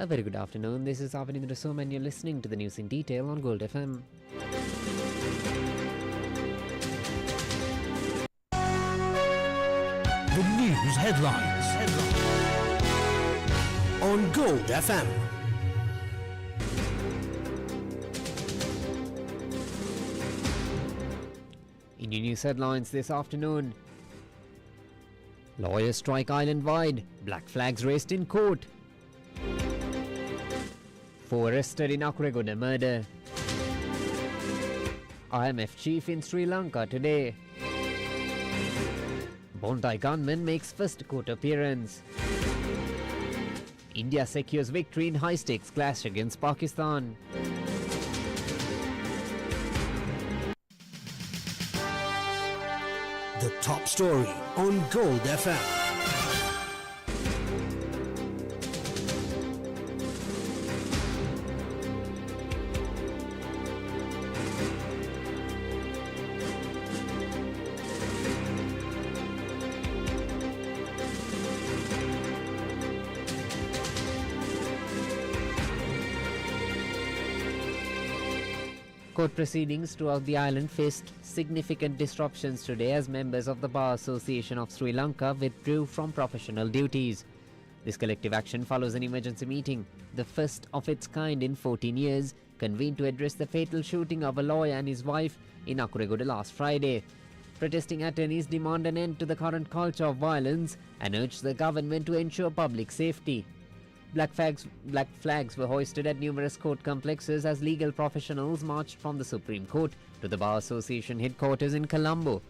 A very good afternoon. This is Avinindra Som and you're listening to the news in detail on Gold FM. The news headlines on Gold FM. In your news headlines this afternoon, lawyers strike island-wide, black flags raised in court. 4 arrested in Akureygoda murder. IMF chief in Sri Lanka today. Bondi gunman makes first court appearance. India secures victory in high-stakes clash against Pakistan. The top story on Gold FM. Court proceedings throughout the island faced significant disruptions today as members of the Bar Association of Sri Lanka withdrew from professional duties. This collective action follows an emergency meeting, the first of its kind in 14 years, convened to address the fatal shooting of a lawyer and his wife in Akureygoda last Friday. Protesting attorneys demand an end to the current culture of violence and urge the government to ensure public safety. Black flags were hoisted at numerous court complexes as legal professionals marched from the Supreme Court to the Bar Association headquarters in Colombo.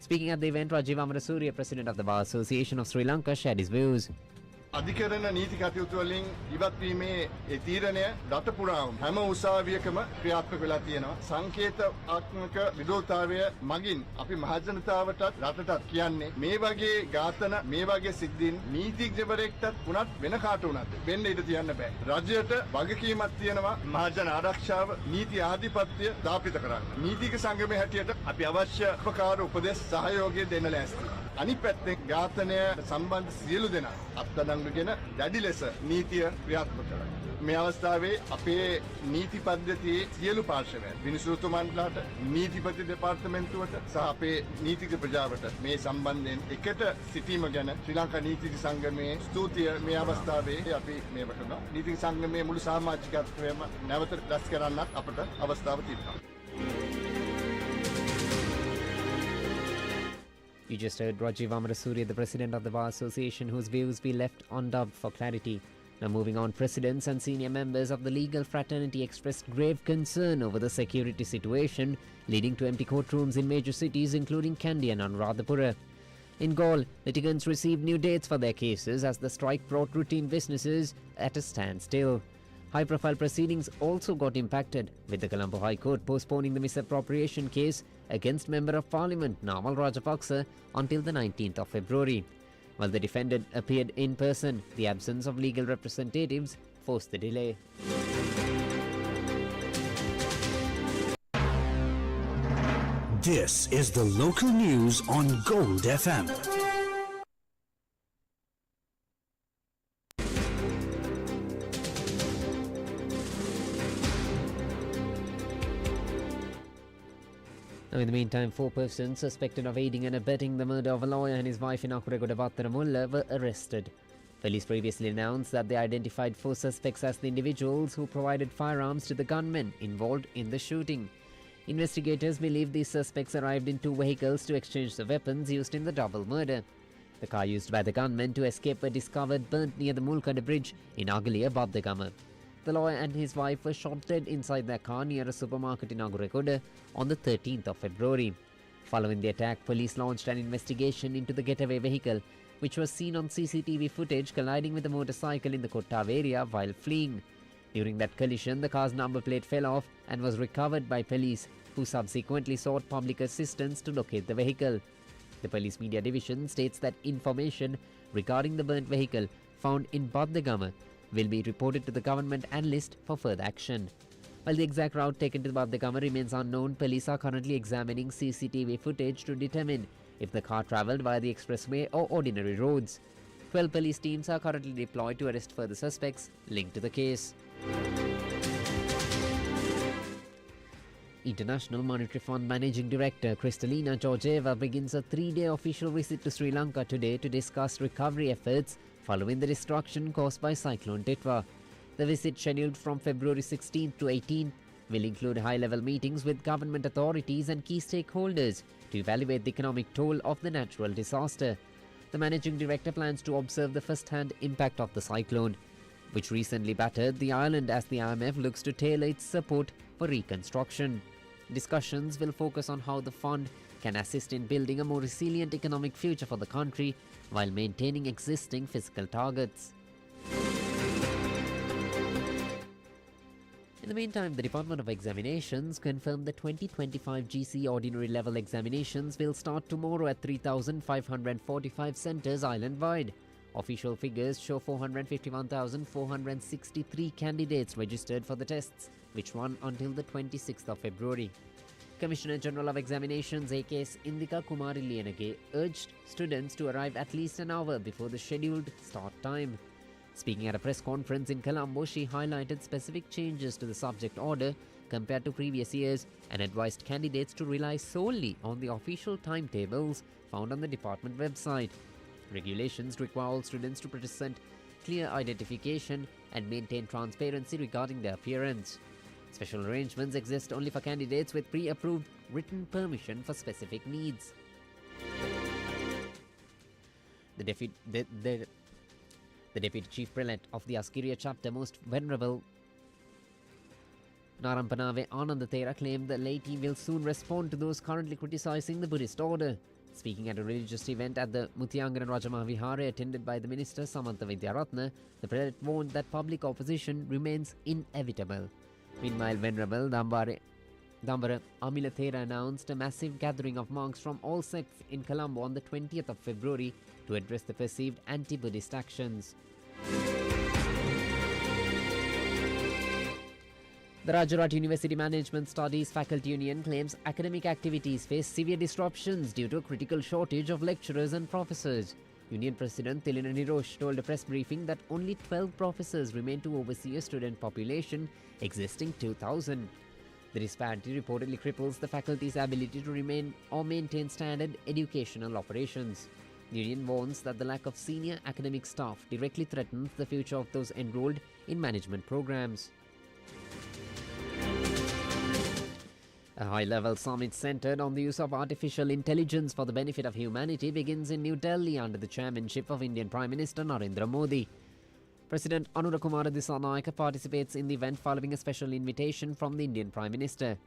Speaking at the event, Rajiv Amarasuriya, President of the Bar Association of Sri Lanka, shared his views. අධිකරණ නීති කටයුතු වලින් ඉවත් වීමේ ඒ තීරණය රට පුරාම හැම උසාවියකම ක්‍රියාත්මක වෙලා තියෙනවා. සංකේතාත්මක විරෝධතාවය මගින් අපි මහජනතාවටත් රටටත් කියන්නේ මේ වගේ ඝාතන මේ වගේ සිද්ධීන් නීතිඥවරයෙක්ටත් වුණත් වෙන කාට වුණත් වෙන්න ඉඩ තියන්න බෑ. රජයට වගකීමක් තියෙනවා මහජන ආරක්ෂාව නීති ආධිපත්‍ය ස්ථාපිත කරන්න. නීතික සංගමයේ හැටියට අපි අවශ්‍ය උපකාර උපදෙස් සහයෝගය දෙන්න ලෑස්තියි. අනිත් පැත්තෙන් ඝාතනය සම්බන්ධ සියලු දෙනා අත්අඩංගුගෙන දැඩි ලෙස නීතිය ක්‍රියාත්මක කරනවා. මේ අවස්ථාවේ අපේ නීති පද්ධතියේ සියලු පාර්ශවයන් විනිසුරුතුමන්ලාට නීතිපති දෙපාර්තමේන්තුවට සහ අපේ නීතිඥ ප්‍රජාවට මේ සම්බන්ධයෙන් එකට සිටීම ගැන ශ්‍රී ලංකා නීතිඥ සංගමයේ ස්තුතිය මේ අවස්ථාවේ අපි මේව කරනවා. නීතිඥ සංගමයේ මුළු සමාජිකත්වයම නැවත රැස් කරන්නත් අපට අවස්ථාව තිබෙනවා. You just heard Rajiv Amarasuriya, the President of the Bar Association, whose views we left undubbed for clarity. Now moving on, presidents and senior members of the legal fraternity expressed grave concern over the security situation, leading to empty courtrooms in major cities including Kandy and Anuradhapura. In Galle, litigants received new dates for their cases as the strike brought routine businesses at a standstill. High-profile proceedings also got impacted, with the Colombo High Court postponing the misappropriation case against Member of Parliament Namal Rajapaksa until the 19th of February. While the defendant appeared in person, the absence of legal representatives forced the delay. This is the local news on Gold FM. Now, in the meantime, 4 persons suspected of aiding and abetting the murder of a lawyer and his wife in Akureygoda Battaramulla were arrested. Police previously announced that they identified 4 suspects as the individuals who provided firearms to the gunmen involved in the shooting. Investigators believe these suspects arrived in 2 vehicles to exchange the weapons used in the double murder. The car used by the gunmen to escape were discovered burnt near the Mulkada Bridge in Agalia, Baddagama. The lawyer and his wife were shot dead inside their car near a supermarket in Akureygoda on the 13th of February. Following the attack, police launched an investigation into the getaway vehicle, which was seen on CCTV footage colliding with a motorcycle in the Kottav area while fleeing. During that collision, the car's number plate fell off and was recovered by police, who subsequently sought public assistance to locate the vehicle. The police media division states that information regarding the burnt vehicle found in Baddagama will be reported to the government analyst for further action. While the exact route taken to Baddagama remains unknown, police are currently examining CCTV footage to determine if the car travelled via the expressway or ordinary roads. 12 police teams are currently deployed to arrest further suspects linked to the case. International Monetary Fund Managing Director Kristalina Georgieva begins a 3-day official visit to Sri Lanka today to discuss recovery efforts following the destruction caused by Cyclone Titwa. The visit, scheduled from February 16 to 18, will include high-level meetings with government authorities and key stakeholders to evaluate the economic toll of the natural disaster. The managing director plans to observe the first-hand impact of the cyclone, which recently battered the island, as the IMF looks to tailor its support for reconstruction. Discussions will focus on how the fund can assist in building a more resilient economic future for the country while maintaining existing fiscal targets. In the meantime, the Department of Examinations confirmed the 2025 GC Ordinary Level examinations will start tomorrow at 3,545 centres island-wide. Official figures show 451,463 candidates registered for the tests, which run until the 26th of February. Commissioner General of Examinations AKS Indika Kumari Lienage urged students to arrive at least an hour before the scheduled start time. Speaking at a press conference in Colombo, she highlighted specific changes to the subject order compared to previous years and advised candidates to rely solely on the official timetables found on the department website. Regulations require all students to present clear identification and maintain transparency regarding their appearance. Special arrangements exist only for candidates with pre-approved written permission for specific needs. The Deputy Chief Prelate of the Askiria chapter, Most Venerable Narampanave Anandathera, claimed the laity will soon respond to those currently criticizing the Buddhist order. Speaking at a religious event at the Muthiangana Rajamahawihara attended by the Minister Samantha Vidyaratna, the prelate warned that public opposition remains inevitable. Meanwhile, Venerable Dambara Amilathera announced a massive gathering of monks from all sects in Colombo on the 20th of February to address the perceived anti-Buddhist actions. The Rajarat University Management Studies Faculty Union claims academic activities face severe disruptions due to a critical shortage of lecturers and professors. Union President Tilina Nirosh told a press briefing that only 12 professors remain to oversee a student population existing 2,000. The disparity reportedly cripples the faculty's ability to remain or maintain standard educational operations. The union warns that the lack of senior academic staff directly threatens the future of those enrolled in management programs. A high-level summit centered on the use of artificial intelligence for the benefit of humanity begins in New Delhi under the chairmanship of Indian Prime Minister Narendra Modi. President Anura Kumara Dissanayaka participates in the event following a special invitation from the Indian Prime Minister.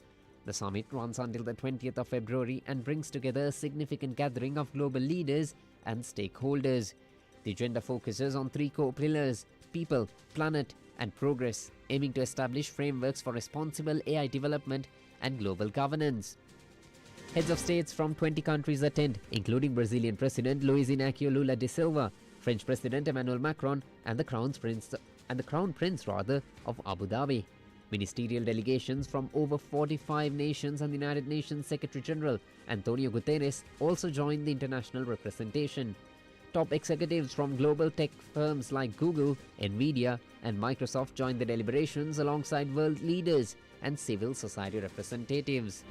The summit runs until the 20th of February and brings together a significant gathering of global leaders and stakeholders. The agenda focuses on 3 core pillars: people, planet, and progress, aiming to establish frameworks for responsible AI development and global governance. Heads of states from 20 countries attend, including Brazilian President Luiz Inácio Lula da Silva, French President Emmanuel Macron, and the Crown Prince of Abu Dhabi. Ministerial delegations from over 45 nations and the United Nations Secretary General Antonio Guterres also joined the international representation. Top executives from global tech firms like Google, Nvidia, and Microsoft joined the deliberations alongside world leaders and civil society representatives.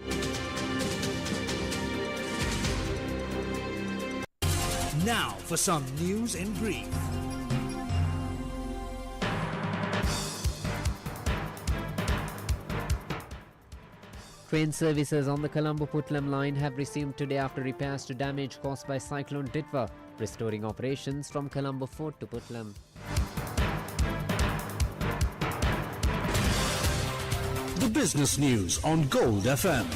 Now for some news in brief. Train services on the Colombo-Putlam line have resumed today after repairs to damage caused by Cyclone Titwa, restoring operations from Colombo Fort to Putlam. The business news on Gold FM.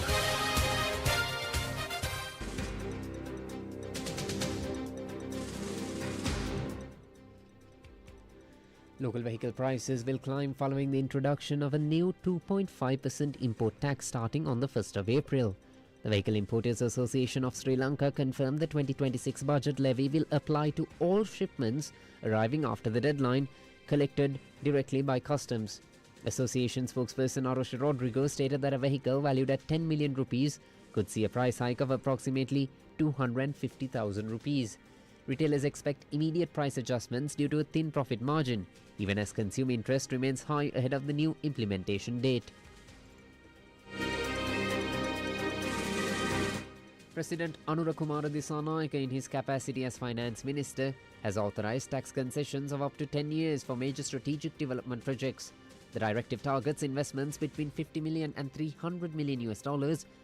Local vehicle prices will climb following the introduction of a new 2.5% import tax starting on the 1st of April. The Vehicle Importers Association of Sri Lanka confirmed the 2026 budget levy will apply to all shipments arriving after the deadline, collected directly by customs. Association spokesperson Arosha Rodrigo stated that a vehicle valued at 10 million rupees could see a price hike of approximately 250,000 rupees. retailers expect immediate price adjustments due to a thin profit margin, even as consumer interest remains high ahead of the new implementation date. President Anura Kumara Dissanayake, in his capacity as Finance Minister, has authorized tax concessions of up to 10 years for major strategic development projects. The directive targets investments between $50 million and $300 million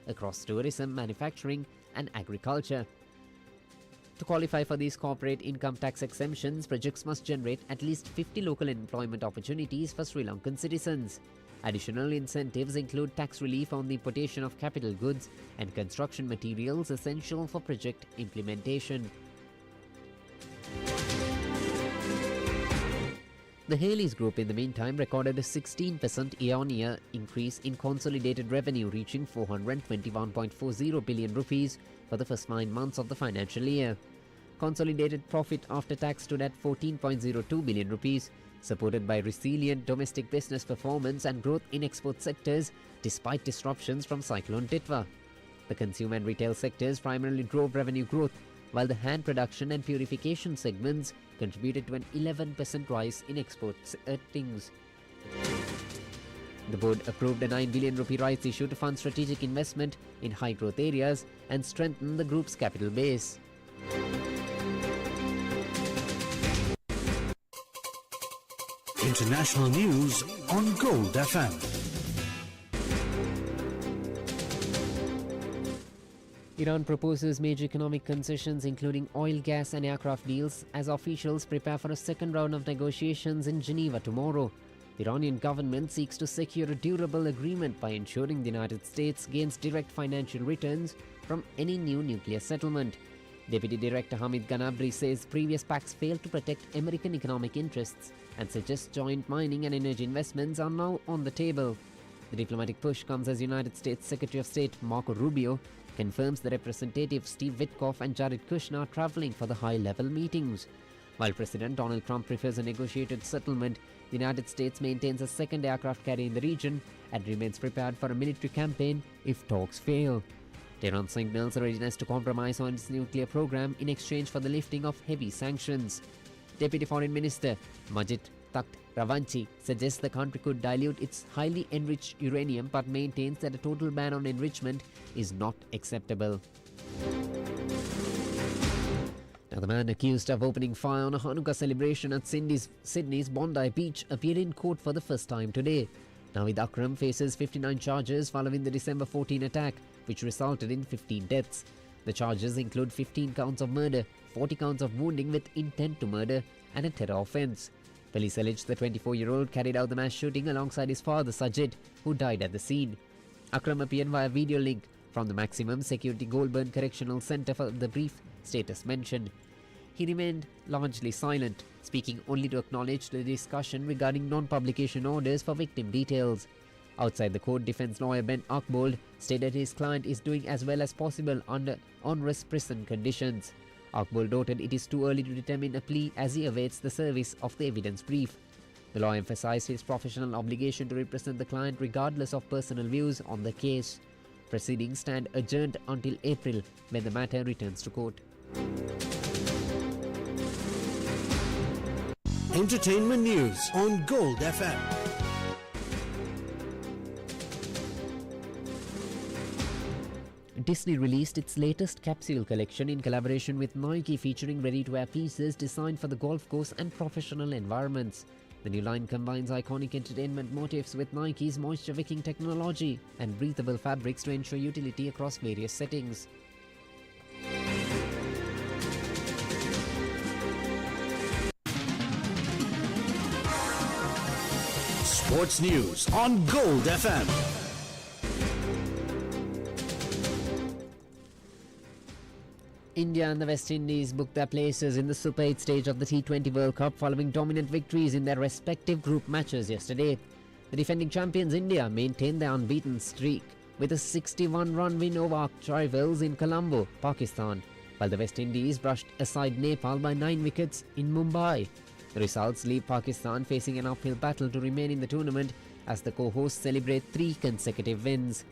across tourism, manufacturing, and agriculture. To qualify for these corporate income tax exemptions, projects must generate at least 50 local employment opportunities for Sri Lankan citizens. Additional incentives include tax relief on the importation of capital goods and construction materials essential for project implementation. The Haleys Group, in the meantime, recorded a 16% year-on-year increase in consolidated revenue, reaching 421.40 billion rupees for the first 9 months of the financial year. Consolidated profit after tax stood at 14.02 billion rupees, supported by resilient domestic business performance and growth in export sectors despite disruptions from Cyclone Titwa. The consumer and retail sectors primarily drove revenue growth, while the hand production and purification segments contributed to an 11% rise in export earnings. The board approved a 9 billion rupee rights issue to fund strategic investment in high-growth areas and strengthen the group's capital base. International news on Gold FM. Iran proposes major economic concessions including oil, gas and aircraft deals as officials prepare for a second round of negotiations in Geneva tomorrow. The Iranian government seeks to secure a durable agreement by ensuring the United States gains direct financial returns from any new nuclear settlement. Deputy Director Hamid Ghanabri says previous pacts failed to protect American economic interests and suggests joint mining and energy investments are now on the table. The diplomatic push comes as United States Secretary of State Marco Rubio confirms the representatives Steve Witkoff and Jared Kushner are traveling for the high-level meetings. While President Donald Trump prefers a negotiated settlement, the United States maintains a second aircraft carrier in the region and remains prepared for a military campaign if talks fail. Tehran signals a readiness to compromise on its nuclear program in exchange for the lifting of heavy sanctions. Deputy Foreign Minister Majid Takht Ravanchi suggests the country could dilute its highly enriched uranium but maintains that a total ban on enrichment is not acceptable. Now, the man accused of opening fire on a Hanukkah celebration at Sydney's Bondi Beach appeared in court for the first time today. Navid Akram faces 59 charges following the December 14 attack, which resulted in 15 deaths. The charges include 15 counts of murder, 40 counts of wounding with intent to murder, and a terror offence. Police allege the 24-year-old carried out the mass shooting alongside his father Sajid, who died at the scene. Akram appeared via video link from the Maximum Security Goulburn Correctional Centre for the brief status mentioned. He remained largely silent, speaking only to acknowledge the discussion regarding non-publication orders for victim details. Outside the court, defense lawyer Ben Akbold stated his client is doing as well as possible under onerous prison conditions. Akbold noted it is too early to determine a plea as he awaits the service of the evidence brief. The lawyer emphasized his professional obligation to represent the client regardless of personal views on the case. Proceedings stand adjourned until April, when the matter returns to court. Entertainment news on Gold FM. Disney released its latest capsule collection in collaboration with Nike, featuring ready-to-wear pieces designed for the golf course and professional environments. The new line combines iconic entertainment motifs with Nike's moisture-wicking technology and breathable fabrics to ensure utility across various settings. Sports news on Gold FM. India and the West Indies booked their places in the Super 8 stage of the T20 World Cup following dominant victories in their respective group matches yesterday. The defending champions India maintained their unbeaten streak with a 61-run win over arch rivals in Colombo, Pakistan, while the West Indies brushed aside Nepal by 9 wickets in Mumbai. The results leave Pakistan facing an uphill battle to remain in the tournament as the co-hosts celebrate 3 consecutive wins.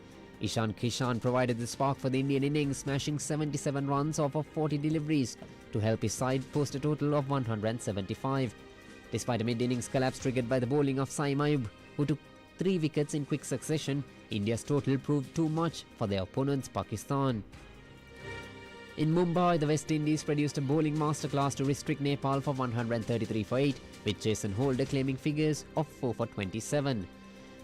Ishan Kishan provided the spark for the Indian innings, smashing 77 runs off of 40 deliveries to help his side post a total of 175. Despite a mid-innings collapse triggered by the bowling of Saim Ayub, who took 3 wickets in quick succession, India's total proved too much for their opponents Pakistan. In Mumbai, the West Indies produced a bowling masterclass to restrict Nepal for 133 for 8, with Jason Holder claiming figures of 4 for 27.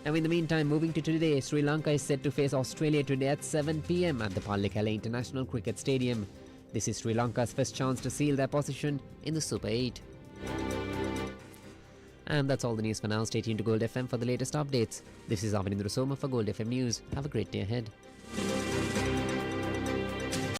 Now in the meantime, moving to today, Sri Lanka is set to face Australia today at 7 p.m. at the Pallekele International Cricket Stadium. This is Sri Lanka's first chance to seal their position in the Super 8. And that's all the news for now. Stay tuned to Gold FM for the latest updates. This is Avinindra Soma for Gold FM News. Have a great day ahead.